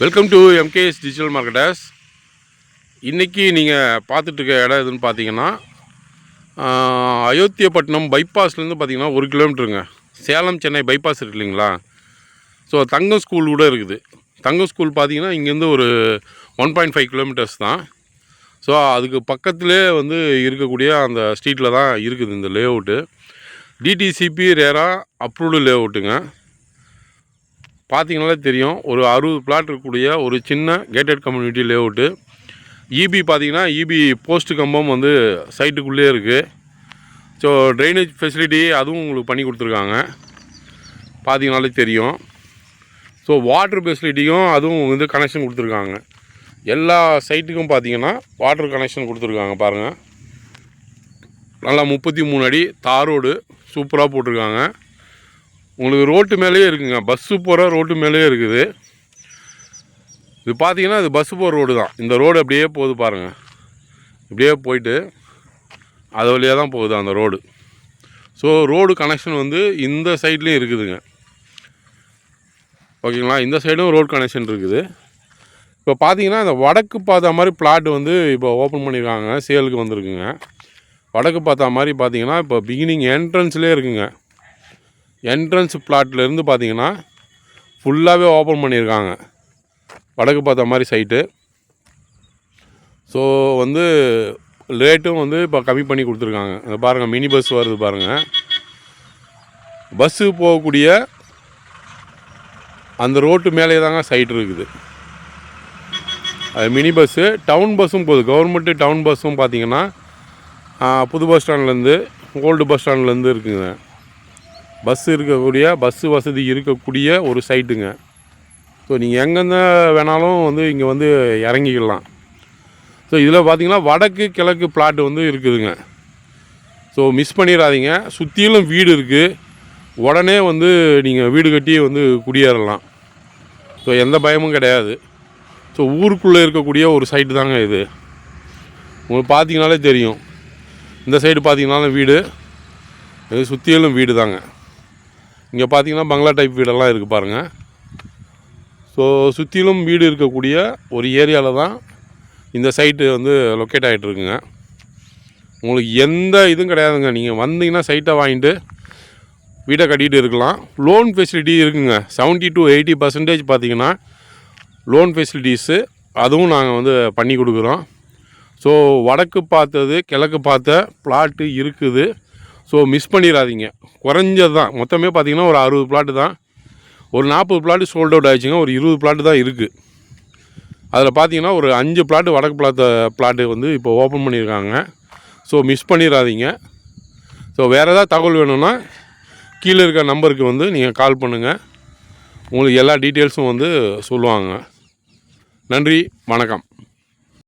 Welcome to MKS digital marketers. இன்றைக்கி நீங்கள் பார்த்துட்ருக்க இடம் எதுன்னு பார்த்தீங்கன்னா அயோத்தியப்பட்டினம் பைபாஸ்லேருந்து பார்த்தீங்கன்னா 1 கிலோமீட்டருங்க. சேலம் சென்னை பைபாஸ் இருக்கு இல்லைங்களா? ஸோ தங்கம் ஸ்கூல் கூட இருக்குது. தங்கம் ஸ்கூல் பார்த்தீங்கன்னா இங்கேருந்து ஒரு 1.5 கிலோமீட்டர்ஸ் தான். ஸோ அதுக்கு பக்கத்துலேயே வந்து இருக்கக்கூடிய அந்த ஸ்ட்ரீட்டில் தான் இருக்குது இந்த லே அவுட்டு. டிடிசிபி ரேரா அப்ரூவ்டு லே அவுட்டுங்க. பார்த்தீங்கனாலே தெரியும், ஒரு 60 பிளாட் இருக்கக்கூடிய ஒரு சின்ன கேட்டட் கம்யூனிட்டி லே அவுட்டு. இபி பார்த்தீங்கன்னா இபி போஸ்ட்டு கம்பம் வந்து சைட்டுக்குள்ளே இருக்குது. ஸோ ட்ரைனேஜ் ஃபெசிலிட்டி அதுவும் உங்களுக்கு பண்ணி கொடுத்துருக்காங்க, பார்த்தீங்கனாலே தெரியும். ஸோ வாட்டர் ஃபெசிலிட்டியும் அதுவும் வந்து கனெக்ஷன் கொடுத்துருக்காங்க. எல்லா சைட்டுக்கும் பார்த்தீங்கன்னா வாட்டர் கனெக்ஷன் கொடுத்துருக்காங்க. பாருங்கள், நல்லா 33 அடி தார் ரோடு சூப்பராக போட்டிருக்காங்க. உங்களுக்கு ரோட்டு மேலேயே இருக்குங்க, பஸ்ஸு போகிற ரோட்டு மேலேயே இருக்குது. இது பார்த்தீங்கன்னா இது பஸ்ஸு போகிற ரோடு தான். இந்த ரோடு அப்படியே போகுது பாருங்கள், இப்படியே போயிட்டு அது வழியாக தான் போகுது அந்த ரோடு. ஸோ ரோடு கனெக்ஷன் வந்து இந்த சைட்லேயும் இருக்குதுங்க, ஓகேங்களா? இந்த சைடும் ரோடு கனெக்ஷன் இருக்குது. இப்போ பார்த்தீங்கன்னா இந்த வடக்கு பார்த்தா மாதிரி பிளாட் வந்து இப்போ ஓப்பன் பண்ணியிருக்காங்க, சேலுக்கு வந்திருக்குங்க. வடக்கு பார்த்தா மாதிரி பார்த்தீங்கன்னா இப்போ பிகினிங் என்ட்ரன்ஸ்லேயே இருக்குங்க. என்ட்ரன்ஸ் பிளாட்லேருந்து பார்த்தீங்கன்னா ஃபுல்லாகவே ஓப்பன் பண்ணியிருக்காங்க, வடக்கு பார்த்த மாதிரி சைட்டு. ஸோ வந்து ரேட்டும் வந்து இப்போ கம்மி பண்ணி கொடுத்துருக்காங்க. அதை பாருங்கள், மினி பஸ் வருது பாருங்கள். பஸ்ஸு போகக்கூடிய அந்த ரோட்டு மேலே தாங்க சைட் இருக்குது. அது மினி பஸ்ஸு, டவுன் பஸ்ஸும் போகுது. கவர்மெண்ட்டு டவுன் பஸ்ஸும் பார்த்தீங்கன்னா புது பஸ் ஸ்டாண்ட்லேருந்து ஓல்டு பஸ் ஸ்டாண்ட்லேருந்து இருக்குங்க. பஸ்ஸு இருக்கக்கூடிய பஸ்ஸு வசதி இருக்கக்கூடிய ஒரு சைட்டுங்க. ஸோ நீங்கள் எங்கேருந்து வேணாலும் வந்து இங்கே வந்து இறங்கிக்கலாம். ஸோ இதில் பார்த்தீங்கன்னா வடக்கு கிழக்கு பிளாட் வந்து இருக்குதுங்க. ஸோ மிஸ் பண்ணிடாதீங்க. சுற்றிலும் வீடு இருக்குது, உடனே வந்து நீங்கள் வீடு கட்டி வந்து குடியேறலாம். ஸோ எந்த பயமும் கிடையாது. ஸோ ஊருக்குள்ளே இருக்கக்கூடிய ஒரு சைட்டு தாங்க இது. உங்களுக்கு பார்த்தீங்கனாலே தெரியும், இந்த சைடு பார்த்தீங்கனாலும் வீடு, இது சுற்றிலும் வீடு தாங்க. இங்கே பார்த்தீங்கன்னா பங்களா டைப் வீடெல்லாம் இருக்குது பாருங்கள். ஸோ சுற்றிலும் வீடு இருக்கக்கூடிய ஒரு ஏரியாவில் தான் இந்த சைட்டு வந்து லொக்கேட் ஆகிட்டுருக்குங்க. உங்களுக்கு எந்த இதுவும் கிடையாதுங்க. நீங்கள் வந்தீங்கன்னா சைட்டை வாங்கிட்டு வீட்டை கட்டிகிட்டு இருக்கலாம். லோன் ஃபெசிலிட்டி இருக்குங்க. 70 to 80% பார்த்தீங்கன்னா லோன் ஃபெசிலிட்டிஸு அதுவும் நாங்கள் வந்து பண்ணி கொடுக்குறோம். ஸோ வடக்கு பார்த்தது கிழக்கு பார்த்த பிளாட்டு இருக்குது. ஸோ மிஸ் பண்ணிடாதீங்க. குறைஞ்சது தான், மொத்தமே பார்த்திங்கன்னா ஒரு 60 பிளாட்டு தான். ஒரு 40 பிளாட்டு சோல்ட் அவுட் ஆகிடுச்சிங்க. ஒரு 20 பிளாட்டு தான் இருக்குது. அதில் பார்த்தீங்கன்னா ஒரு 5 பிளாட்டு வடக்கு பிளாட்டு வந்து இப்போ ஓப்பன் பண்ணியிருக்காங்க. ஸோ மிஸ் பண்ணிடாதீங்க. ஸோ வேறு ஏதாவது தகவல் வேணும்னா கீழே இருக்க நம்பருக்கு வந்து நீங்கள் கால் பண்ணுங்கள், உங்களுக்கு எல்லா டீட்டெயில்ஸும் வந்து சொல்லுவாங்க. நன்றி, வணக்கம்.